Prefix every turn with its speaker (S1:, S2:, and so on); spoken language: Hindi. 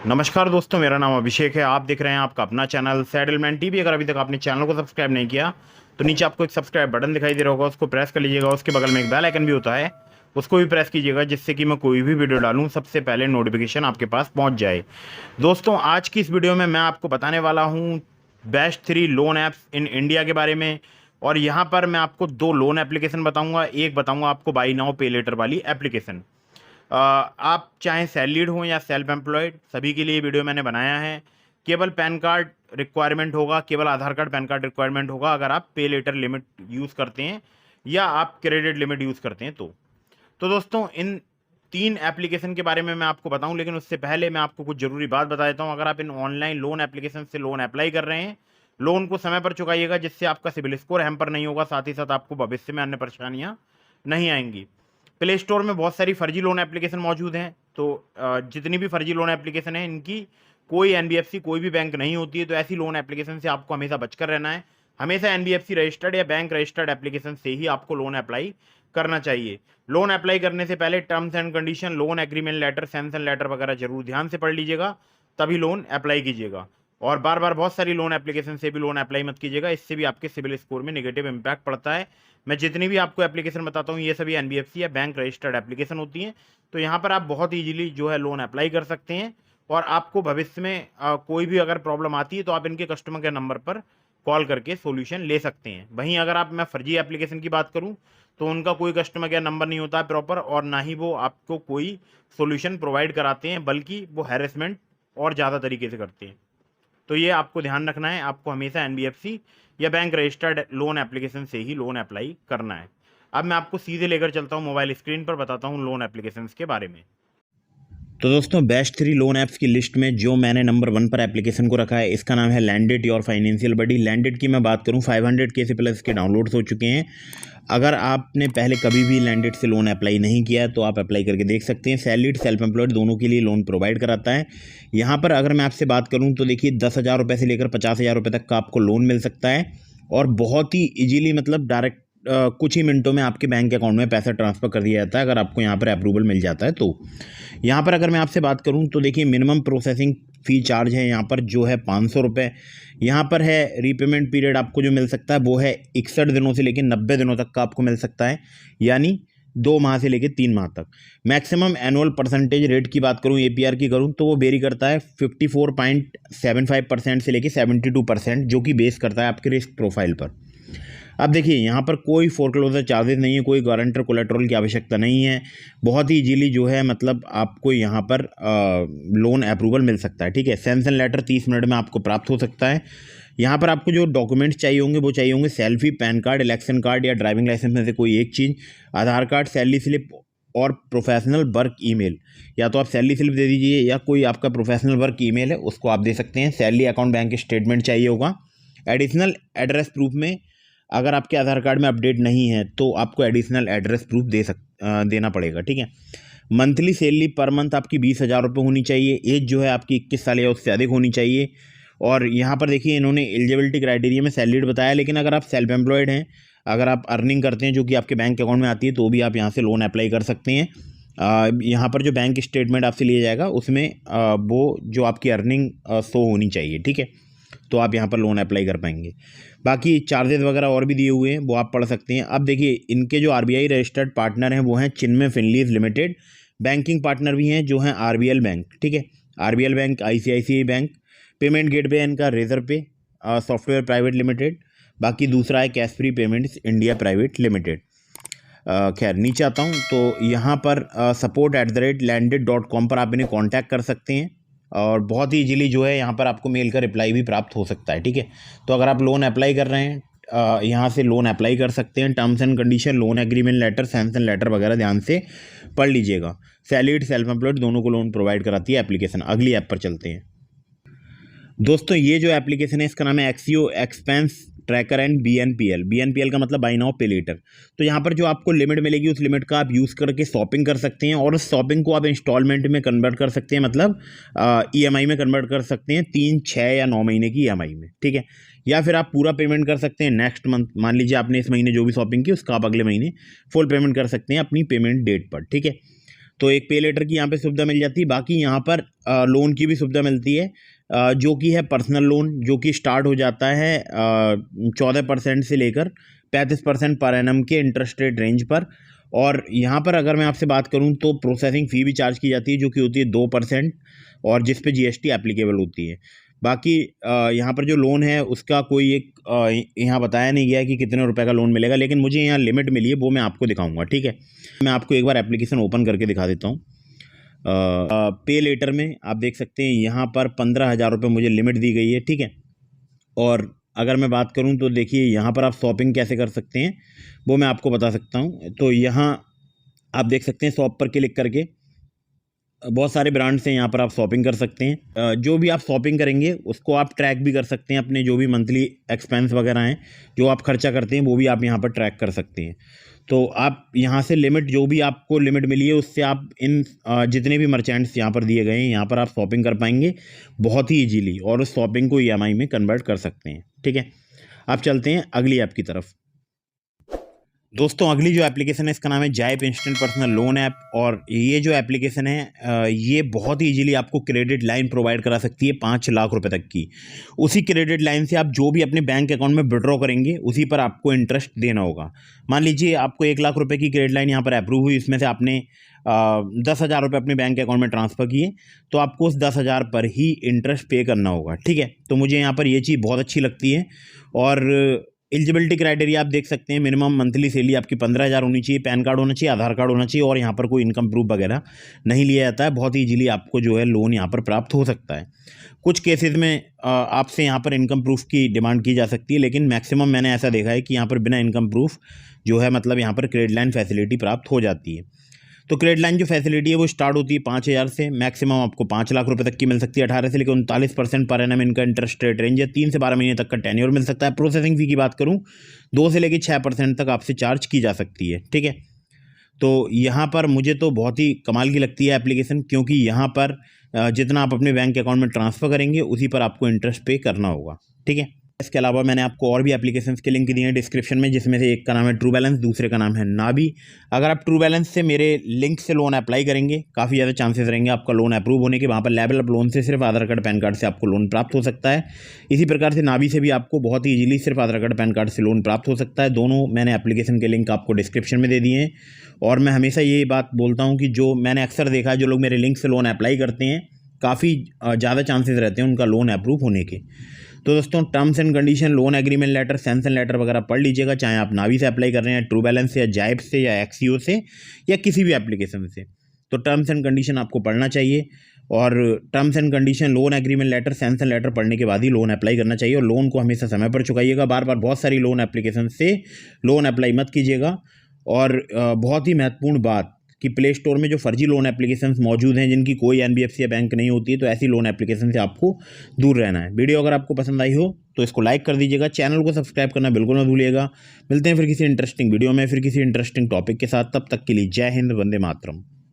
S1: नमस्कार दोस्तों, मेरा नाम अभिषेक है। आप देख रहे हैं आपका अपना चैनल सेटलमेंट टीवी। अगर अभी तक आपने चैनल को सब्सक्राइब नहीं किया तो नीचे आपको एक सब्सक्राइब बटन दिखाई दे रहा होगा, उसको प्रेस कर लीजिएगा। उसके बगल में एक बेल आइकन भी होता है, उसको भी प्रेस कीजिएगा, जिससे कि मैं कोई भी वीडियो डालूं सबसे पहले नोटिफिकेशन आपके पास पहुंच जाए। दोस्तों, आज की इस वीडियो में मैं आपको बताने वाला हूं best 3 loan apps in India के बारे में। और यहाँ पर मैं आपको 2 लोन एप्लीकेशन बताऊंगा, एक बताऊंगा आपको बाई नाउ पे लेटर वाली एप्लीकेशन। आप चाहे सैलरीड हो या सेल्फ एम्प्लॉयड, सभी के लिए वीडियो मैंने बनाया है। केवल पैन कार्ड रिक्वायरमेंट होगा, केवल आधार कार्ड पैन कार्ड रिक्वायरमेंट होगा अगर आप पे लेटर लिमिट यूज़ करते हैं या आप क्रेडिट लिमिट यूज़ करते हैं तो दोस्तों, इन 3 एप्लीकेशन के बारे में मैं आपको बताऊं, लेकिन उससे पहले मैं आपको कुछ ज़रूरी बात बता देता हूं। अगर आप इन ऑनलाइन लोन एप्लीकेशन से लोन अप्लाई कर रहे हैं, लोन को समय पर चुकाइएगा, जिससे आपका सिबिल स्कोर हैम्पर नहीं होगा, साथ ही साथ आपको भविष्य में अन्य परेशानियां नहीं आएंगी। प्ले स्टोर में बहुत सारी फर्जी लोन एप्लीकेशन मौजूद हैं, तो जितनी भी फर्जी लोन एप्लीकेशन है, इनकी कोई एनबीएफसी कोई भी बैंक नहीं होती है। तो ऐसी लोन एप्लीकेशन से आपको हमेशा बचकर रहना है। हमेशा एनबीएफसी रजिस्टर्ड या बैंक रजिस्टर्ड एप्लीकेशन से ही आपको लोन अप्लाई करना चाहिए। लोन अप्लाई करने से पहले terms and condition, loan agreement letter, sanction letter वगैरह जरूर ध्यान से पढ़ लीजिएगा, तभी लोन अप्लाई कीजिएगा। और बार बार बहुत सारी लोन एप्लीकेशन से भी लोन अप्लाई मत कीजिएगा, इससे भी आपके सिबिल स्कोर में नेगेटिव इंपैक्ट पड़ता है। मैं जितनी भी आपको एप्लीकेशन बताता हूँ, ये सभी एनबीएफसी या बैंक रजिस्टर्ड एप्लीकेशन होती हैं। तो यहाँ पर आप बहुत ईजिली जो है लोन अप्लाई कर सकते हैं। और आपको भविष्य में कोई भी अगर प्रॉब्लम आती है तो आप इनके कस्टमर केयर नंबर पर कॉल करके सोल्यूशन ले सकते हैं। वहीं अगर मैं फर्जी एप्लीकेशन की बात करूं, तो उनका कोई कस्टमर केयर नंबर नहीं होता है प्रॉपर, और ना ही वो आपको कोई सोल्यूशन प्रोवाइड कराते हैं, बल्कि वो हैरेसमेंट और ज़्यादा तरीके से करते हैं। तो ये आपको ध्यान रखना है, आपको हमेशा एनबीएफसी या बैंक रजिस्टर्ड लोन एप्लीकेशन से ही लोन अप्लाई करना है। अब मैं आपको सीधे लेकर चलता हूँ मोबाइल स्क्रीन पर, बताता हूँ लोन एप्लीकेशन के बारे में। तो दोस्तों, बेस्ट 3 लोन ऐप्स की लिस्ट में जो मैंने नंबर 1 पर एप्लीकेशन को रखा है, इसका नाम है landed your financial buddy. Landed की मैं बात करूं, 500K से प्लस के डाउनलोड्स हो चुके हैं। अगर आपने पहले कभी भी लैंडेड से लोन अप्लाई नहीं किया है तो आप अप्लाई करके देख सकते हैं। सैलरीड सेल्फ एम्प्लॉयड दोनों के लिए लोन प्रोवाइड कराता है। यहाँ पर अगर मैं आपसे बात करूँ तो देखिए, 10,000 रुपये से लेकर 50,000 रुपये तक का आपको लोन मिल सकता है, और बहुत ही ईजिली, मतलब डायरेक्ट कुछ ही मिनटों में आपके बैंक अकाउंट में पैसा ट्रांसफ़र कर दिया जाता है, अगर आपको यहाँ पर अप्रूवल मिल जाता है तो। यहाँ पर अगर मैं आपसे बात करूँ तो देखिए, मिनिमम प्रोसेसिंग फ़ी चार्ज है यहाँ पर जो है 500 रुपये। यहाँ पर है रीपेमेंट पीरियड आपको जो मिल सकता है वो है 61 दिनों से लेकर 90 दिनों तक का आपको मिल सकता है, यानी 2 माह से लेकर 3 माह तक। मैक्सिमम एनुअल परसेंटेज रेट की बात करूँ, एपीआर की करूँ, तो वो वेरी करता है 54.75% से लेकर 72%, जो कि बेस करता है आपके रिस्क प्रोफाइल पर। अब देखिए, यहाँ पर कोई फोरक्लोजर चार्जेस नहीं है, कोई गारंटर कोलेट्रल की आवश्यकता नहीं है। बहुत ही इजीली जो है, मतलब आपको यहाँ पर लोन अप्रूवल मिल सकता है, ठीक है। सैंक्शन लेटर 30 मिनट में आपको प्राप्त हो सकता है। यहाँ पर आपको जो डॉक्यूमेंट्स चाहिए होंगे वो चाहिए होंगे selfie, pan card, election card या ड्राइविंग लाइसेंस में से कोई एक चीज़, आधार कार्ड, सैलरी स्लिप और प्रोफेशनल वर्क ईमेल। या तो आप सैलरी स्लिप दे दीजिए, या कोई आपका प्रोफेशनल वर्क ईमेल है उसको आप दे सकते हैं। सैलरी अकाउंट बैंक स्टेटमेंट चाहिए होगा। एडिशनल एड्रेस प्रूफ में, अगर आपके आधार कार्ड में अपडेट नहीं है तो आपको एडिशनल एड्रेस प्रूफ देना पड़ेगा, ठीक है। मंथली सैलरी पर मंथ आपकी 20,000 रुपये होनी चाहिए। एज जो है आपकी 21 साल या उससे अधिक होनी चाहिए। और यहाँ पर देखिए, इन्होंने एलिजिबिलिटी क्राइटेरिया में सैलरीड बताया, लेकिन अगर आप सेल्फ एम्प्लॉयड हैं, अगर आप अर्निंग करते हैं जो कि आपके बैंक अकाउंट में आती है, तो भी आप यहाँ से लोन अप्लाई कर सकते हैं। यहाँ पर जो बैंक स्टेटमेंट आपसे लिया जाएगा उसमें वो जो आपकी अर्निंग शो होनी चाहिए, ठीक है, तो आप यहाँ पर लोन अप्लाई कर पाएंगे। बाकी चार्जेस वगैरह और भी दिए हुए हैं, वो आप पढ़ सकते हैं। अब देखिए, इनके जो आरबीआई रजिस्टर्ड पार्टनर हैं वो हैं चिन्मय फिनलीज लिमिटेड। बैंकिंग पार्टनर भी हैं जो हैं आरबीएल बैंक, ठीक है, RBL bank, ICICI bank. Payment gateway है इनका रेजरपे सॉफ्टवेयर प्राइवेट लिमिटेड। बाकी दूसरा है cash free payments India private limited. खैर, नीचे आता हूँ तो यहाँ पर support@landed.com पर आप इन्हें कॉन्टैक्ट कर सकते हैं, और बहुत ही इजीली जो है यहाँ पर आपको मेल का रिप्लाई भी प्राप्त हो सकता है, ठीक है। तो अगर आप लोन अप्लाई कर रहे हैं, यहाँ से लोन अप्लाई कर सकते हैं। Terms and condition, loan agreement letter, sanction letter वगैरह ध्यान से पढ़ लीजिएगा। सैलरीड सेल्फ एम्प्लॉयड दोनों को लोन प्रोवाइड कराती है एप्लीकेशन। अगली ऐप पर चलते हैं। दोस्तों, ये जो एप्लीकेशन है इसका नाम है एक्सीओ expense tracker and BNPL. BNPL का मतलब बाय नाउ पे लेटर। तो यहाँ पर जो आपको लिमिट मिलेगी, उस लिमिट का आप यूज़ करके शॉपिंग कर सकते हैं, और उस शॉपिंग को आप इंस्टॉलमेंट में कन्वर्ट कर सकते हैं, मतलब ईएमआई में कन्वर्ट कर सकते हैं, 3, 6 या 9 महीने की ईएमआई में, ठीक है। या फिर आप पूरा पेमेंट कर सकते हैं नेक्स्ट मंथ। मान लीजिए आपने इस महीने जो भी शॉपिंग की उसका आप अगले महीने फुल पेमेंट कर सकते हैं अपनी पेमेंट डेट पर, ठीक है। तो एक पे लेटर की यहाँ पे सुविधा मिल जाती है। बाकी यहाँ पर लोन की भी सुविधा मिलती है, जो कि है पर्सनल लोन, जो कि स्टार्ट हो जाता है 14% से लेकर 35% पर एनम के इंटरेस्ट रेट रेंज पर। और यहाँ पर अगर मैं आपसे बात करूँ तो प्रोसेसिंग फ़ी भी चार्ज की जाती है, जो कि होती है 2%, और जिस पे जीएसटी एप्लीकेबल होती है। बाकी यहाँ पर जो लोन है उसका कोई एक यहाँ बताया नहीं गया है कि कितने रुपए का लोन मिलेगा, लेकिन मुझे यहाँ लिमिट मिली है, वो मैं आपको दिखाऊंगा। ठीक है, मैं आपको एक बार एप्लीकेशन ओपन करके दिखा देता हूँ। पे लेटर में आप देख सकते हैं यहाँ पर 15,000 रुपये मुझे लिमिट दी गई है। ठीक है, और अगर मैं बात करूँ तो देखिए यहाँ पर आप शॉपिंग कैसे कर सकते हैं वो मैं आपको बता सकता हूँ। तो यहाँ आप देख सकते हैं शॉप पर क्लिक करके बहुत सारे ब्रांड्स हैं, यहाँ पर आप शॉपिंग कर सकते हैं। जो भी आप शॉपिंग करेंगे उसको आप ट्रैक भी कर सकते हैं, अपने जो भी मंथली एक्सपेंस वगैरह हैं जो आप खर्चा करते हैं वो भी आप यहाँ पर ट्रैक कर सकते हैं। तो आप यहाँ से लिमिट, जो भी आपको लिमिट मिली है उससे आप इन जितने भी मर्चेंट्स यहाँ पर दिए गए हैं यहाँ पर आप शॉपिंग कर पाएंगे बहुत ही ईजीली, और उस शॉपिंग को ईएमआई में कन्वर्ट कर सकते हैं। ठीक है, आप चलते हैं अगली ऐप की तरफ। दोस्तों अगली जो एप्लीकेशन है इसका नाम है जाइप इंस्टेंट पर्सनल लोन ऐप, और ये जो एप्लीकेशन है ये बहुत ही इजीली आपको क्रेडिट लाइन प्रोवाइड करा सकती है 5 लाख रुपए तक की। उसी क्रेडिट लाइन से आप जो भी अपने बैंक अकाउंट में विड्रॉ करेंगे उसी पर आपको इंटरेस्ट देना होगा। मान लीजिए आपको 1 लाख रुपए की क्रेडिट लाइन यहाँ पर अप्रूव हुई, इसमें से आपने 10,000 रुपये अपने बैंक अकाउंट में ट्रांसफ़र किए, तो आपको उस 10,000 पर ही इंटरेस्ट पे करना होगा। ठीक है, तो मुझे यहाँ पर ये चीज़ बहुत अच्छी लगती है। और एलिजिबिलिटी क्राइटेरिया आप देख सकते हैं, मिनिमम मंथली सैलरी आपकी 15,000 होनी चाहिए, पैन कार्ड होना चाहिए, आधार कार्ड होना चाहिए, और यहाँ पर कोई इनकम प्रूफ वगैरह नहीं लिया जाता है। बहुत ही ईजिली आपको जो है लोन यहाँ पर प्राप्त हो सकता है। कुछ केसेस में आपसे यहाँ पर इनकम प्रूफ की डिमांड की जा सकती है, लेकिन मैक्सिमम मैंने ऐसा देखा है कि यहाँ पर बिना इनकम प्रूफ जो है मतलब यहाँ पर क्रेडिट लाइन फैसिलिटी प्राप्त हो जाती है। तो क्रेडिट लाइन जो फैसिलिटी है वो स्टार्ट होती है 5,000 से, मैक्सिमम आपको 5 लाख रुपए तक की मिल सकती है। 18 से लेकर 39% पर एनम इनका इंटरेस्ट रेट रेंज है। 3 से 12 महीने तक का टेन्योर मिल सकता है। प्रोसेसिंग फ़ी की बात करूँ 2 से लेकर 6% तक आपसे चार्ज की जा सकती है। ठीक है, तो यहाँ पर मुझे तो बहुत ही कमाल की लगती है एप्लीकेशन, क्योंकि यहाँ पर जितना आप अपने बैंक अकाउंट में ट्रांसफ़र करेंगे उसी पर आपको इंटरेस्ट पे करना होगा। ठीक है, इसके अलावा मैंने आपको और भी एप्लीकेशंस के लिंक दिए हैं डिस्क्रिप्शन में, जिसमें से एक का नाम है ट्रू बैलेंस, दूसरे का नाम है नाबी। अगर आप ट्रू बैलेंस से मेरे लिंक से लोन अप्लाई करेंगे काफ़ी ज़्यादा चांसेस रहेंगे आपका लोन अप्रूव होने के। वहाँ पर लेवल अप लोन से सिर्फ आधार कार्ड पैन कार्ड से आपको लोन प्राप्त हो सकता है। इसी प्रकार से नाबी से भी आपको बहुत ही ईजिली सिर्फ आधार कार्ड पैन कार्ड से लोन प्राप्त हो सकता है। दोनों मैंने एप्लीकेशन के लिंक आपको डिस्क्रिप्शन में दे दिए हैं। और मैं हमेशा ये बात बोलता हूँ कि जो मैंने अक्सर देखा है, जो लोग मेरे लिंक से लोन अप्लाई करते हैं काफ़ी ज़्यादा चांसेस रहते हैं उनका लोन अप्रूव होने के। तो दोस्तों terms and condition, loan agreement letter, sanction letter वगैरह पढ़ लीजिएगा, चाहे आप नावी से अप्लाई कर रहे हैं, ट्रू बैलेंस से, या जाइप से, या एक्सीओ से, या किसी भी एप्लीकेशन से। तो टर्म्स एंड कंडीशन आपको पढ़ना चाहिए, और terms and condition, loan agreement letter, sanction letter पढ़ने के बाद ही लोन अप्लाई करना चाहिए। और लोन को हमेशा समय पर चुकाइएगा। बार बार बहुत सारी लोन एप्लीकेशन से लोन अप्लाई मत कीजिएगा। और बहुत ही महत्वपूर्ण बात कि प्ले स्टोर में जो फर्जी लोन एप्लीकेशंस मौजूद हैं, जिनकी कोई एनबीएफसी या बैंक नहीं होती है, तो ऐसी लोन एप्लीकेशन से आपको दूर रहना है। वीडियो अगर आपको पसंद आई हो तो इसको लाइक कर दीजिएगा, चैनल को सब्सक्राइब करना बिल्कुल ना भूलिएगा। मिलते हैं फिर किसी इंटरेस्टिंग वीडियो में, फिर किसी इंटरेस्टिंग टॉपिक के साथ। तब तक के लिए जय हिंद, वंदे मातरम।